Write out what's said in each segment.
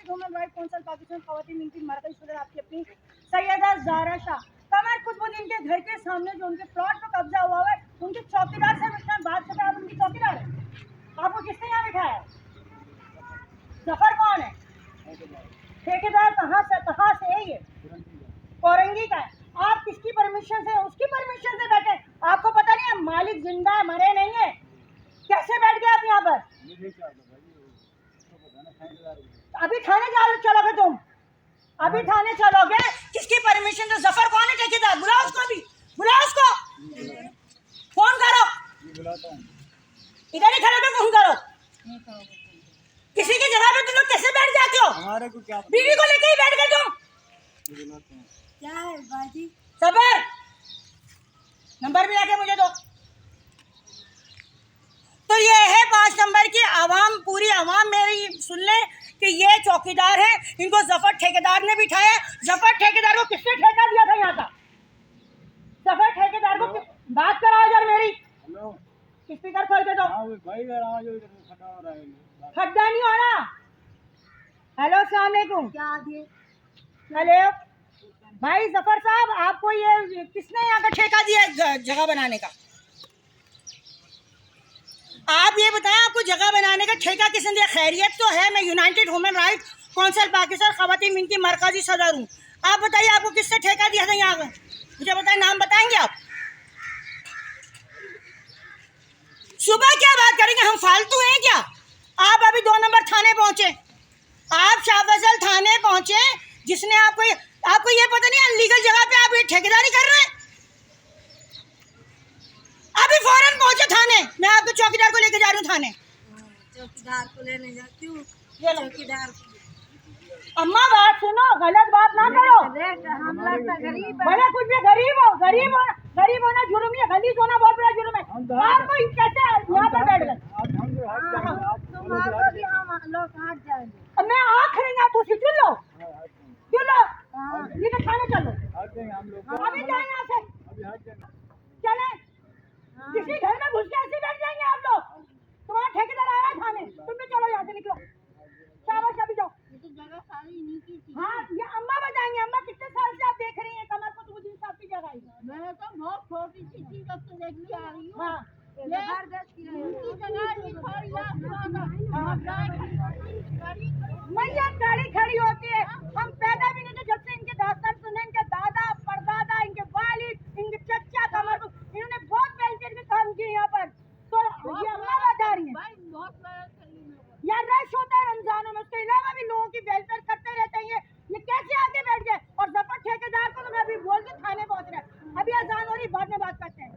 United Human Right Council Pakistan खवातीन इनकी मरकजी सदर आपकी अपनी सैयदा ज़ारा शाह कमर खुदबुद्दीन के घर के सामने जो उनके प्लॉट पर कब्जा हुआ है, उनके चौकीदार से इतना बात करते आप उनकी चौकीदार है? आपको किसने यहाँ बिठाया? जफर कौन है? ठेकेदार कहाँ से है? ये कोरंगी का है। आप किसकी परमिशन से? उसकी परमिशन से बैठे। आपको पता नहीं है मालिक जिंदा है, मरे नहीं है? कैसे बैठ गए आप यहाँ पर? अभी थाने चलोगे तुम? अभी थाने चलोगे? किसकी परमिशन से? जफर कौन है ठेकेदार? बुलाओ उसको, अभी बुलाओ उसको, फोन करो। इधर ही खड़े हो, फोन करो। किसी की जगह पे तुम लोग कैसे बैठ जाते हो? हमारे को क्या, बीवी को लेके ही बैठ गए तुम? क्या है बाजी? सबर, नंबर भी आके मुझे दो। तो ये है 5 नंबर की आवाम, पूरी आवाम मेरी सुन ले कि ये चौकीदार है, इनको जफर ठेकेदार ने बिठाया। जफर ठेकेदार को किसने ठेका दिया था यहाँ का? जफर ठेकेदार को बात कराओ यार मेरी। स्पीकर खोल के दो। खड्डा नहीं हो रहा। हेलो अस्सलाम वालेकुम। क्या दिए? हेलो भाई जफर साहब, आपको ये किसने यहाँ का ठेका दिया जगह बनाने का? आप ये बताएं, आपको जगह बनाने का ठेका किसने दिया? खैरियत तो है, मैं United Human Right Council Pakistan खवातीन विंग की मरकजी सदर हूँ। आप बताइए, आपको किसने ठेका दिया था यहाँ का? मुझे बताएं, नाम बताएंगे आप? सुबह क्या बात करेंगे, हम फालतू हैं क्या? आप अभी 2 नंबर थाने पहुंचे, आप शाह फैसल थाने पहुंचे, जिसने आपको ये पता नहीं अनलीगल जगह पे आप ये ठेकेदारी कर रहे हैं? अभी फौरन पहुंचे थाने, मैं आपके चौकीदार को लेके जा रही हूँ थाने। चौकीदार को लेने जा क्यों? चौकीदार अम्मा बात सुनो, गलत बात ना करो। हम लोग तो गरीब भले कुछ भी गरीब होना जुर्म है, गलीज होना बहुत बड़ा जुर्म है। आपको कैसे यहाँ पर बैठ गए? हम लोग हाथ जाएंगे। मैं आँख नहीं तू चुन लो, ये तो थाने चलो, अभी जाए यहाँ से, चले। किसी घर में घुस के ऐसे बैठ जाएंगे आप लोग? तुम्हारा ठेकेदार आ रहा है थाने, तुम भी चलो यहाँ से, निकलो, शाबाश, अभी जाओ। जगह सारी नीची थी। हाँ, ये अम्मा बताएंगे। अम्मा कितने साल से आप देख रही हैं कमर खुदबुद्दीन साहब की जगह? मैं तो बहुत छोटी सी थी जब से देखती आ रही हूँ। हाँ, उनकी जगह ये थोड़ी मैया गाड़ी खड़ी होती है। हम पैदा भी नहीं थे जब से इनके दास्तान सुने, इनके दादा परदादा, इनके वालिद, इनके चचा कमर, इन्होंने बहुत वेलफेयर के काम किए यहाँ पर। तो ये अम्मा बता रही है यार, रश होता है रमजानों में, उसके अलावा भी लोगों की वेलफेयर करते रहते हैं। ये कैसे आके बैठ गए? और जफर ठेकेदार को तो मैं अभी बोल के थाने पहुंच रहे हैं। अभी अजान हो रही, बाद में बात करते हैं।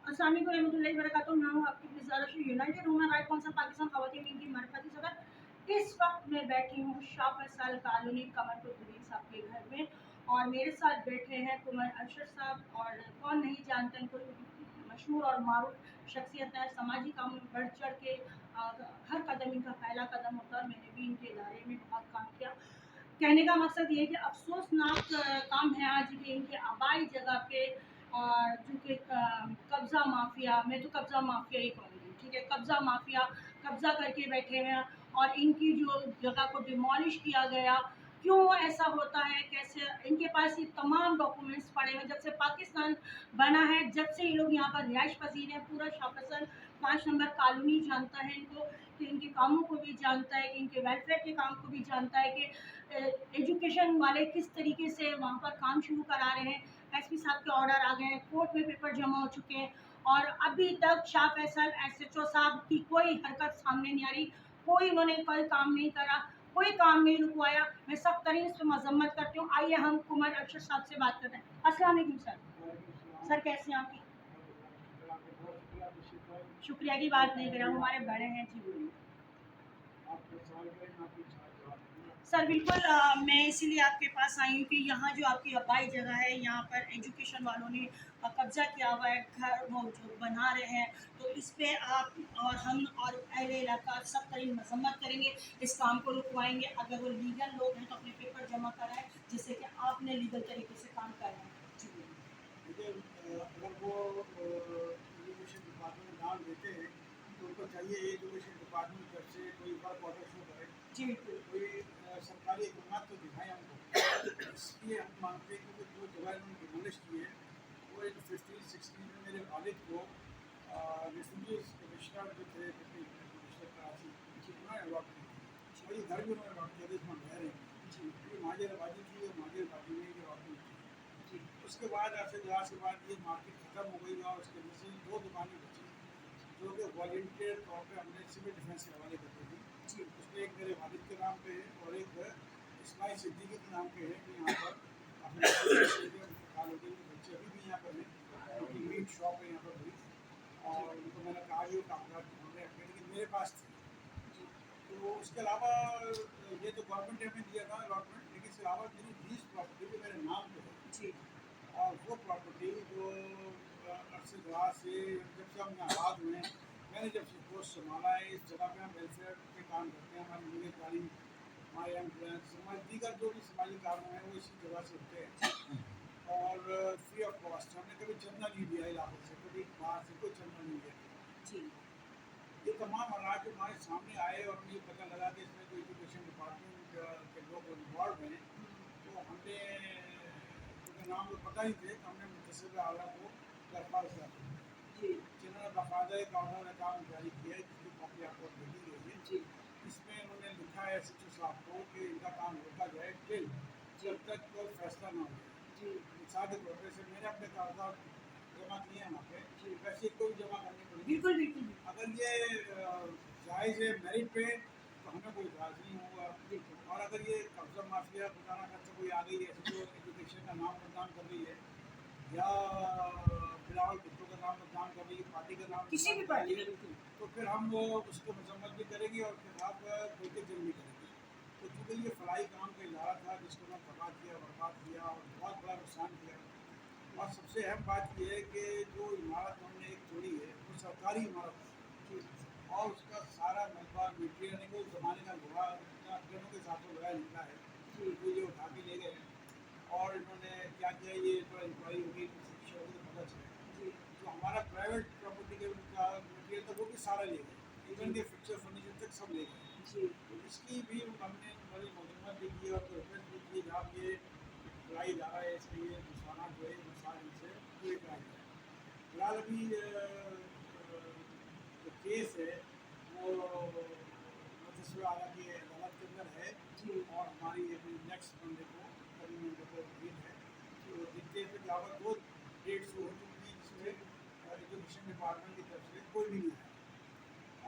अस्सलाम वालेकुम रहमतुल्लाहि व बरकातहू। मैं हूं आपकी अपनी Zara Shah, United Human Right Council Pakistan खवातीन विंग की मरकजी सदर। इस वक्त मैं बैठी हूँ शाह फैसल कॉलोनी कमर खुदबुद्दीन साहब के घर में, और मेरे साथ बैठे हैं कुमर अरशद साहब। और कौन नहीं जानता इनको, मशहूर और मारूफ शख्सियत है, समाजी काम में बढ़ चढ़ के हर कदम इनका पहला कदम होता है। मैंने भी इनके इदारे में बहुत काम किया। कहने का मकसद ये है कि अफसोसनाक काम है आज कि इनके आबाई जगह पे जो कि कब्ज़ा माफिया, मैं तो कब्ज़ा माफिया ही कहूँगी, ठीक है, कब्ज़ा माफिया कब्ज़ा करके बैठे हैं, और इनकी जो जगह को डिमोलिश किया गया। क्यों ऐसा होता है, कैसे? इनके पास ये तमाम डॉक्यूमेंट्स पड़े हैं, जब से पाकिस्तान बना है, जब से ये लोग यहाँ पर रिहाइश पजीर हैं। पूरा शाह फैसल 5 नंबर कॉलोनी जानता है इनको, कि इनके कामों को भी जानता है, कि इनके वेलफेयर के काम को भी जानता है, कि एजुकेशन वाले किस तरीके से वहाँ पर काम शुरू करा रहे हैं। एसपी साहब के ऑर्डर आ गए हैं, कोर्ट में पेपर जमा हो चुके हैं, और अभी तक शाह फैसल एसएचओ साहब की कोई हरकत सामने नहीं आ रही। कोई उन्होंने कोई काम नहीं करा, कोई काम नहीं रुकवाया। मैं सख्त तरीन इस पर मजम्मत करती हूँ। आइए हम कुमर अरशद साहब से बात करते हैं। अस्सलाम वालेकुम सर। सर कैसे हैं आप? शुक्रिया की बात नहीं करा, हमारे बड़े हैं जी, बोलिए। सर बिल्कुल, मैं इसीलिए आपके पास आई हूँ कि यहाँ जो आपकी आबाई जगह है, यहाँ पर एजुकेशन वालों ने कब्जा किया हुआ है, घर वो जो बना रहे हैं, तो इस पे आप और हम और अहले इलाका सब तरीन मजम्मत करेंगे, इस काम को रुकवाएंगे। अगर वो लीगल लोग हैं तो अपने पेपर जमा कराएं, जिससे कि आपने लीगल तरीके से काम करना है। अगर वो एजुकेशन डिपार्टमेंट में नाम देते हैं तो उनको चाहिए एजुकेशन डिपार्टमेंट तरफ से कोई वर्क ऑर्डर शो करे, जी बिल्कुल। कोई सरकारी इसलिए हम मानते हैं क्योंकि जो जगह इन्होंने डिमोलिश की है वो इन 15-16 में मेरे वालिद को रेफ्यूजीज कमिश्नर जो थे कमिश्नर कराची उन्होंने अलॉट की थी। और ये घर भी उन्होंने अलॉट किया था इसमें रह रहे हैं क्योंकि माजिरबाजी थी और माजिरबाजी में ये अलॉटमेंट थी। उसके बाद ऐसे इजलास के बाद ये मार्केट ख़त्म हो गई और उसके वजह से 2 दुकानें बची जो कि वॉलंटियर तौर पे हमने सिविल डिफेंस के हवाले करते थे। उसमें एक मेरे वालिद के नाम पे है और एक इस्माइल सिद्दीकी के नाम पे है कि यहाँ पर अपने होटल के बच्चे अभी भी यहाँ पर हैं, उनकी मीट शॉप है यहाँ पर भी और उनको मैंने कहा कि वो कागजात हमने रखे लेकिन मेरे पास थे। तो उसके अलावा ये तो गवर्नमेंट ने हमें दिया था अलॉटमेंट, लेकिन इसके अलावा मेरी 20 प्रॉपर्टी भी मेरे नाम पे है और वो प्रॉपर्टी जो अरसे दराज से जब से हम आज़ाद हुए मैंने जब से पोस्ट संभाला है इस जगह पे हम वेलफेयर के काम करते हैं। हमारी निगरानी हमारे एम्बुलेंस हमारे दीगर जो भी समाजी काम हैं वो इसी जगह से होते हैं और फ्री ऑफ कॉस्ट। हमने कभी चंदा नहीं दिया इलाके से, कभी बाहर से कोई चंदा नहीं दिया। ये तमाम हालात जो हमारे सामने आए और मुझे पता लगा कि इसमें कोई एजुकेशन डिपार्टमेंट के लोग इन्वॉल्व हैं तो हमने उनके नाम तो पता ही थे तो हमने मुतसिल आला को दरख्वास्त दी जिन्होंने बाकायदा एक ऑर्डर काम जारी किया है जिसकी कॉपी आपको भेजी गई है। इसमें उन्होंने लिखा है SHO साहब को कि इनका काम रोका जाए टिल जब तक कोई फैसला ना हो। मिसाल के तौर पर से मैंने अपने कागजात जमा किए हैं वहाँ पे, वैसे कोई जमा करनी पड़ेगी। बिल्कुल अगर ये जायज़ है मेरिट पे तो हमें कोई इतराज़ नहीं होगा और अगर ये कब्जा माफिया खुदा ना करके कोई आ गई है जो एजुकेशन का नाम बदनाम कर रही है या बिलावल भुट्टो का नाम बदनाम कर रही है, पार्टी का नाम किसी भी पार्टी का तो फिर हम वो उसको मजम्मत भी करेंगे और फिर आप कोई के जल्द भी करेंगे। तो चूँकि ये फलाई काम का इदारा था जिसको मैं तबाह किया बर्बाद किया और बहुत बड़ा नुकसान किया और सबसे अहम बात यह है कि जो इमारत हमने एक तोड़ी है वो सरकारी इमारत है और उसका सारा मलबा मिट्टी यानी कि उस ज़माने का लोहा गनों के साथ लगाया निकला है तो ये उठा के ले गए और इन्होंने क्या किया ये थोड़ा इंक्वायरी होगी शिक्षा होगी तो पता चले तो हमारा प्राइवेट प्रॉपर्टी के मटीरियल था वो भी सारा ले गए, इवन के फिक्चर फर्नीचर तक सब ले गए। तो इसकी भी हमने बड़ी मजम्मत भी की और रिक्वेस्ट भी की जहाँ ये बुलाई जा रहा है इसके लिए नुकसान जो है नुकसान इनसे पूरे कराया जाए। फिलहाल अभी जो केस है वो मुतसिल आला की अदालत के अंदर है और हमारी अभी नेक्स्ट मंडे को कभी मंडे को डेट है तो देखते हैं फिर लगभग 2 डेट्स हो चुकी जिसमें एजुकेशन डिपार्टमेंट की तरफ से कोई भी नहीं है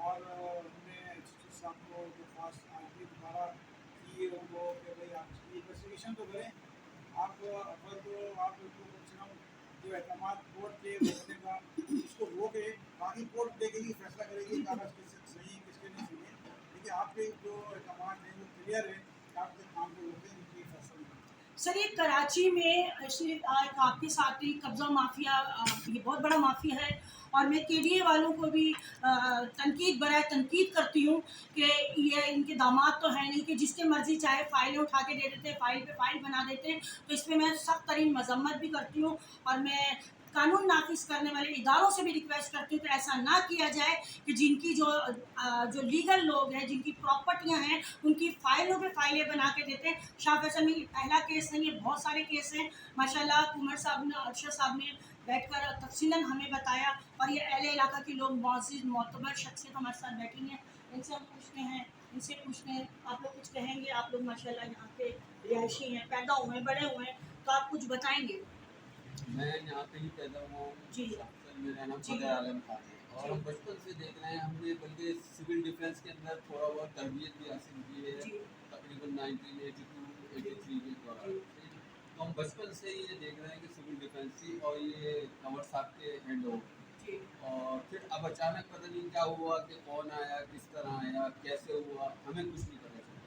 और हमने SHO साहब को दरख्वास्त आज भी दोबारा की उनको कि भाई आप इसकी इन्वेस्टिगेशन तो करें आप अगर तो आप उनको कम से कम जो अहकाम कोर्ट के होने का उसको रोके, बाकी कोर्ट देखेगी फैसला करेगी कागज़ किसके सही है किसके नहीं सही है, लेकिन आपके जो अहकाम हैं वो क्लियर है कि आपके काम को रोकें इनकी फैसला नहीं। सर ये कराची में आपके साथ ही कब्जा माफिया ये बहुत बड़ा माफिया है और मैं KDA वालों को भी तनकीद करती हूँ कि ये इनके दामाद तो है नहीं कि जिसके मर्जी चाहे फाइलें उठा के दे देते हैं, फाइल पे फाइल बना देते हैं। तो इसमें मैं सख्त तरीन मजम्मत भी करती हूँ और मैं कानून नाफिज करने वाले इदारों से भी रिक्वेस्ट करती हूँ कि ऐसा ना किया जाए कि जिनकी जो लीगल लोग हैं जिनकी प्रॉपर्टियां हैं उनकी फाइलों पे फाइलें बना के देते हैं। शाह फैसल में पहला केस नहीं है, बहुत सारे केस हैं माशाल्लाह। कुमर साहब ने अरशद साहब ने बैठकर तफसीलन हमें बताया और ये अहले इलाका के लोग मौजूद मोतबर शख्सियत हमारे साथ बैठी हैं, इनसे हम पूछते हैं, इनसे पूछते हैं। आप लोग कुछ कहेंगे? आप लोग माशाल्लाह यहाँ पे रिहायशी हैं, पैदा हुए हैं, बड़े हुए हैं, तो आप कुछ बताएंगे? मैं यहाँ पे ही पैदा हुआ हूँ। जी मेरा नाम फतेह आलम खान है और हम बचपन से देख रहे हैं। हमने बल्कि सिविल डिफेंस के अंदर थोड़ा बहुत तरबियत भी हासिल की है तकरीबन 1982-83 के दौरान। तो हम बचपन से ये देख रहे हैं कि सिविल डिफेंस थी और ये कंवर साहब के हैंड ओवर और फिर अब अचानक पता नहीं क्या हुआ कि कौन आया, किस तरह आया, कैसे हुआ, हमें कुछ नहीं पता चला।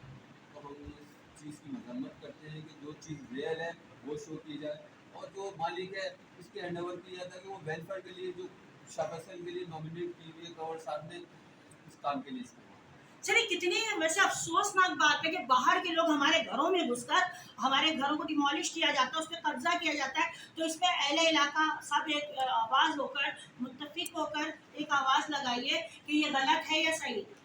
तो हम इस चीज़ की मजम्मत करते हैं कि जो चीज़ रियल है वो शो की जाए और जो मालिक है इसके हैंड ओवर किया जाता है कि वो वेलफेयर के लिए जो शाह फैसल के लिए नॉमिनेट की हुई है कंवर साहब ने इस काम के लिए इस्तेमाल। चलिए कितनी वैसे अफसोसनाक बात है कि बाहर के लोग हमारे घरों में घुसकर हमारे घरों को डिमोलिश किया जाता है, उस पर कब्जा किया जाता है। तो इसमें अहले इलाका सब एक आवाज़ होकर मुत्तफिक होकर एक आवाज़ लगाइए कि ये गलत है या सही है।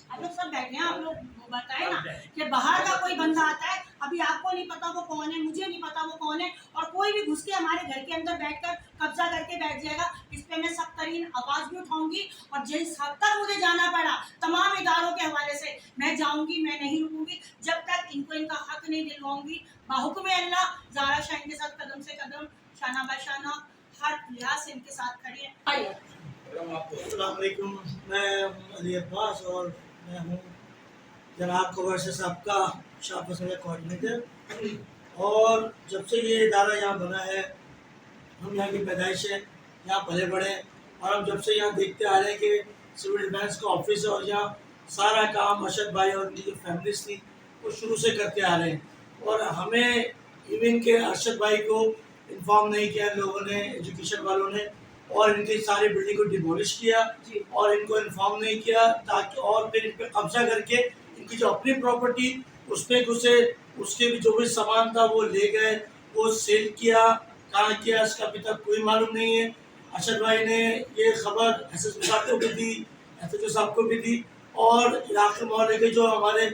आप लोग सब बैठे हैं, आप लोग बताएं ना कि बाहर का कोई बंदा आता है अभी आपको नहीं पता वो कौन है, मुझे नहीं पता वो कौन है, और कोई भी घुस के हमारे घर के अंदर बैठकर कब्जा करके बैठ जाएगा। इस पे मैं सख्त तरीन आवाज भी उठाऊंगी, और जिस हद तक मुझे जाना पड़ा तमाम इदारों के हवाले से मैं जाऊंगी, मैं नहीं रुकूंगी जब तक इनको इनका हक नहीं दिलवाऊंगी। बाहुक्म अल्लाह ज़ारा शाह इनके साथ कदम से कदम, शाना बाशाना हर लिहाज से इनके साथ खड़ी है। आइए। अस्सलाम वालेकुम, मैं अली अब्बास और मैं हूँ जनाब कवर से सबका शाह फैसल कोऑर्डिनेटर। और जब से ये इदारा यहाँ बना है, हम यहाँ की पैदाइश है, यहाँ पले बड़े हैं, और हम जब से यहाँ देखते आ रहे हैं कि सिविल डिफेंस का ऑफिस है और यहाँ सारा काम अरशद भाई और उनकी जो फैमिलीज थी वो शुरू से करते आ रहे हैं। और हमें इवन के अरशद भाई को इन्फॉर्म नहीं किया लोगों ने, एजुकेशन वालों ने, और इनकी सारी बिल्डिंग को डिमोलिश किया और इनको इन्फॉर्म नहीं किया, ताकि और फिर इन पर कब्जा करके इनकी जो अपनी प्रॉपर्टी उस पर घुसे, उसके भी जो भी सामान था वो ले गए, वो सेल किया, कहाँ किया इसका अभी तक कोई मालूम नहीं है। अरशद भाई ने ये खबर एसएसपी साहब को भी दी, एसएचओ साहब को भी दी, और इलाके मोहल्ले के जो हमारे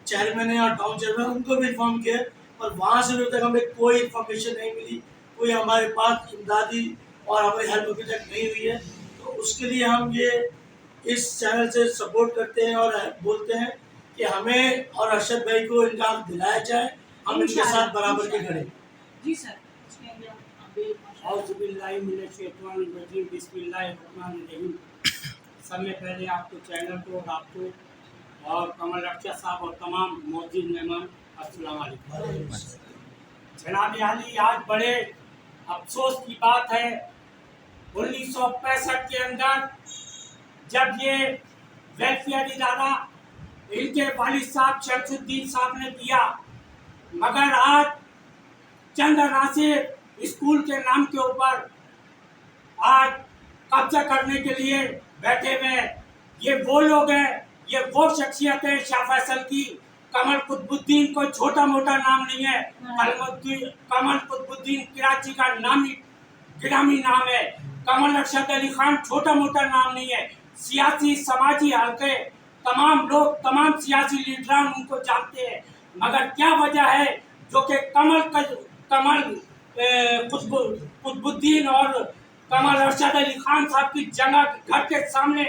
चेयरमैन है और टाउन चेयरमैन उनको भी इन्फॉर्म किया, और वहाँ से अभी तक हमें कोई इन्फॉर्मेशन नहीं मिली, कोई हमारे पास इमदादी और हमारी हेल्प अभी तक नहीं हुई है। तो उसके लिए हम ये इस चैनल से सपोर्ट करते हैं और बोलते हैं कि हमें और अरशद भाई को इनका हक दिलाया जाए, हम इनके साथ बराबर के खड़े। जी सर। बिस्मिल्लाहिर्रहमानिर्रहीम। सबसे पहले आपको चैनल को और आपको और कमल रक्षा साहब और तमाम मौजूद मेहमान अस्सलाम वालेकुम। जनाब आली, आज बड़े अफसोस की बात है, 1965 के अंदर जब ये वेलफेयर इदारा इनके वालिद साहब शमसुद्दीन साहब ने दिया, मगर आज चंद अनासिर स्कूल के नाम के ऊपर आज कब्जा करने के लिए बैठे हुए। ये वो लोग हैं, ये वो शख्सियत है शाह फैसल की। कमल कुतुबुद्दीन कोई छोटा मोटा नाम नहीं है, कमल कुतुबुद्दीन कराची का नामी गिरामी नाम है। कमल अरशद अली खान छोटा मोटा नाम नहीं है। सियासी समाजी हल्के तमाम लोग, तमाम सियासी लीडरान उनको जानते हैं, मगर क्या वजह है जो कि कमल कुतुबुद्दीन और कमल अरशद अली खान साहब की जगह घर के सामने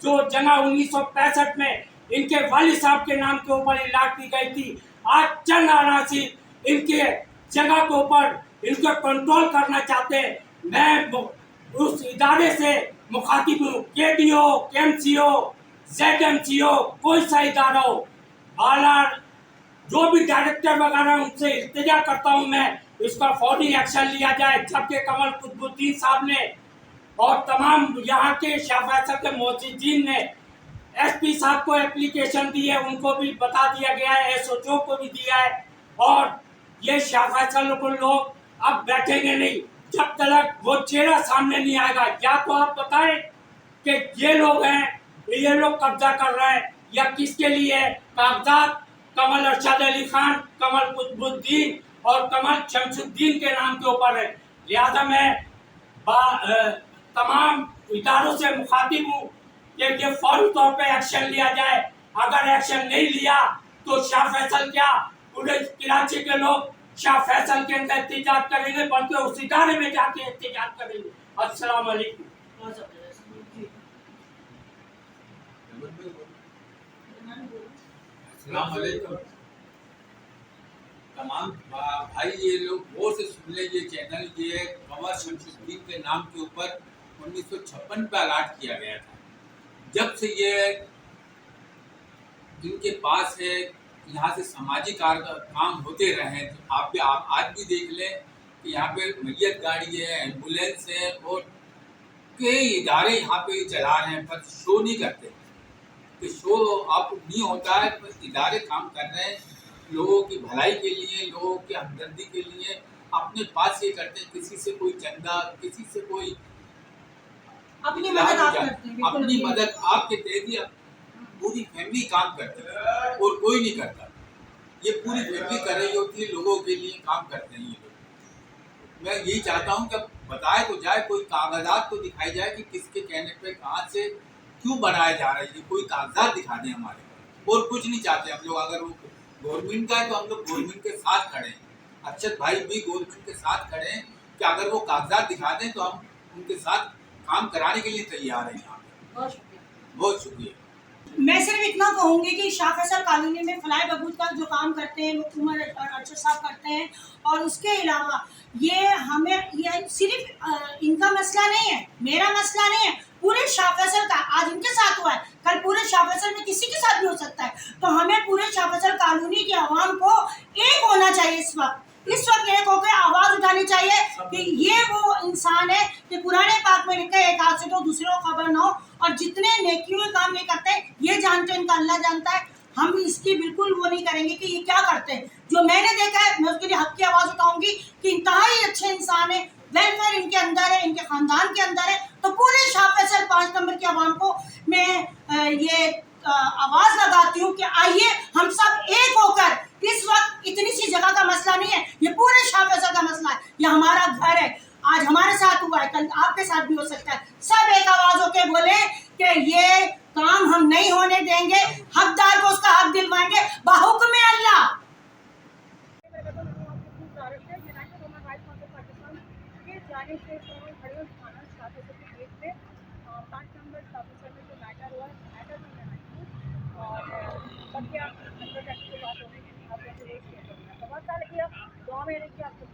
जो जगह 1965 में इनके वालिद साहब के नाम के ऊपर इलाट दी गई थी, आज चंद अनासी इनके जगह के ऊपर इनको कंट्रोल करना चाहते हैं। मैं उस इदारे से मुखातिब हूँ, केडीओ, केएमसीओ, जेडएमसीओ, कोई सा इदारा हो, आला जो भी डायरेक्टर वगैरह उनसे इल्तिजा करता हूँ मैं इसका फौरी एक्शन लिया जाए। जबकि कमल कुतुबुद्दीन साहब ने और तमाम यहाँ के शाह फैसल के मौजूदीन ने एसपी साहब को एप्लीकेशन दी है, उनको भी बता दिया गया है, एसओचओ को भी दिया है, और ये शाह फैसल को लोग अब बैठेंगे नहीं जब तक वो चेहरा सामने नहीं आएगा। या तो आप बताएं कि ये लोग हैं, ये लोग कब्जा कर रहे हैं या किसके लिए कागजात कमल अरशद अली खान, कमल कुतुबुद्दीन और कमल शमसुद्दीन के नाम के ऊपर है। लिहाजा मैं तमाम इदारों से मुखातिब हूँ कि ये फौरी तौर पे एक्शन लिया जाए। अगर एक्शन नहीं लिया तो शाह फैसल क्या, पूरे कराची के लोग शाह फैसल के अंदर एहतजाज करेंगे, बल्कि उस इदारे में जाके एहतजाज करेंगे। अस्सलाम वालेकुम। अस्सलाम वालेकुम तमाम भाई, ये लोग गौर से सुन ले, ये चैनल ये कमर शमसुद्दीन के नाम के ऊपर 1956 पे अलाट किया गया था। जब से ये इनके पास है, यहाँ से समाजी काम होते रहे, तो आप आज भी देख लें कि यहाँ पे मैयत गाड़ी है, एम्बुलेंस है और कई इदारे यहाँ पे चला रहे हैं, पर शो नहीं करते कि शो आप नहीं होता है, पर इदारे काम कर रहे हैं लोगों की भलाई के लिए, लोगों की हमदर्दी के लिए, अपने पास ये करते हैं। किसी से कोई चंदा, किसी से कोई अपनी मदद आप करते हैं, अपनी मदद आपके तहत पूरी फैमिली काम करती है और कोई नहीं करता। ये पूरी फैमिली कर रही होती है, लोगों के लिए काम करते हैं ये लोग। मैं यही चाहता हूँ कि बताया तो जाए, कोई कागजात तो दिखाई जाए कि किसके कहने पे कहाँ से क्यों बनाया जा रहा है, ये कोई कागजात दिखा दें हमारे, और कुछ नहीं चाहते हम लोग। अगर वो गवर्नमेंट का है तो हम लोग गवर्नमेंट के साथ खड़े हैं। अक्षत भाई भी गवर्नमेंट के साथ खड़े हैं कि अगर वो कागजात दिखा दें तो हम उनके साथ काम कराने के लिए तैयार हैं यहाँ पे। बहुत शुक्रिया। बहुत शुक्रिया। मैं सिर्फ इतना कहूँगी कि शाह फैसल कॉलोनी में फलाह बहबूद का जो काम करते हैं वो उमर अरशद साहब करते हैं, और उसके अलावा ये हमें ये सिर्फ इनका मसला नहीं है, मेरा मसला नहीं है, पूरे शाह फैसल का। आज इनके साथ हुआ है, कल पूरे शाह फैसल में किसी के साथ भी हो सकता है। तो हमें पूरे शाह फैसल कॉलोनी की आवाम को एक होना चाहिए। इस वक्त एक होकर आवाज उठानी चाहिए कि ये वो इंसान है कि पुराने पाक में लिखा है, एक हाथ से तो दूसरे को खबर ना हो, और जितने नेकियों के काम ये करते हैं ये जानते हैं, इनका अल्लाह जानता है। हम इसकी बिल्कुल वो नहीं करेंगे कि ये क्या करते हैं। जो मैंने देखा है मैं उसके लिए हक की आवाज उठाऊंगी कि इंतहाई अच्छे इंसान है, वेलफेयर इनके अंदर है, इनके खानदान के अंदर है। तो पूरे शाह फैसल 5 नंबर की आवाम को मैं ये आवाज लगाती हूँ कि आइए हम सब एक होकर, इस वक्त इतनी सी जगह का मसला नहीं है, ये पूरे शाह फैसल का मसला है, ये हमारा घर है। आज हमारे साथ हुआ है, कल आपके साथ भी हो सकता है। सब एक आवाज होकर बोले कि ये काम हम नहीं होने देंगे, हकदार को उसका हक दिलवाएंगे बाहुक्म अल्लाह। बहुत सारे किया, 2 महीने की आपको